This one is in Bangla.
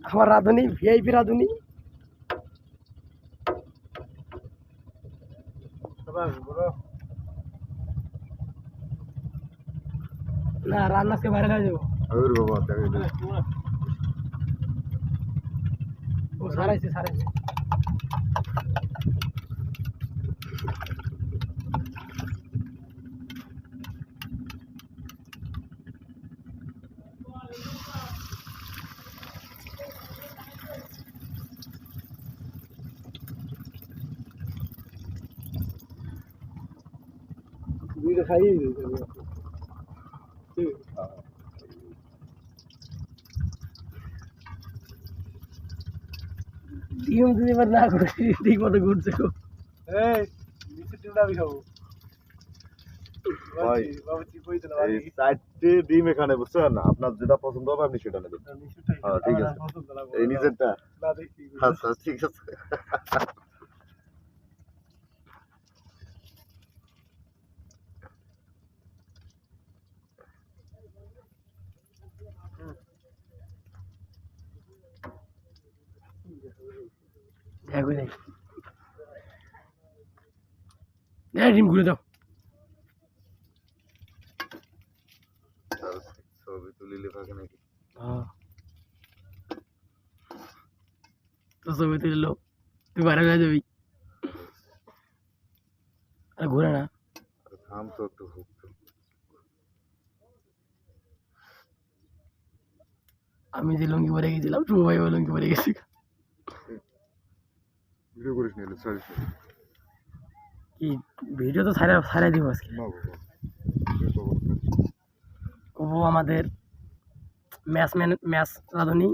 আমার রাঁধুনি ভিআইপি রাঁধুনি না রান্না আজকে বাইরে নিয়ে যাবো ও সারাইছে সারাইছে দুইটা খাইয়ে ডিম যদি এবার না করে ঠিক মতো ঘুরছে গো এই নিচে ডিমটা আমি খাবো ভাই এই চারটে ডিম এখানে বুঝছেন আপনার যেটা পছন্দ হবে আপনি সেটা নেবেন হ্যাঁ ঠিক আছে এই নিজেরটা আচ্ছা ঠিক আছে দেখো দেখ ডিম ঘুরে দাও ছবি তুলিলে থাকে নাকি তো ছবি তুললো তুই বাইরে হয়ে যাবি আর ঘুরে না থাম তো একটু আমি যে লুঙ্গি পরে গেছিলাম শুভ ভাই লুঙ্গি পরে গেছি ভিডিও করিস নি সরি কি ভিডিও তো ছাড়াই দিব আজকে ও আমাদের ম্যাচ রাঁধুনি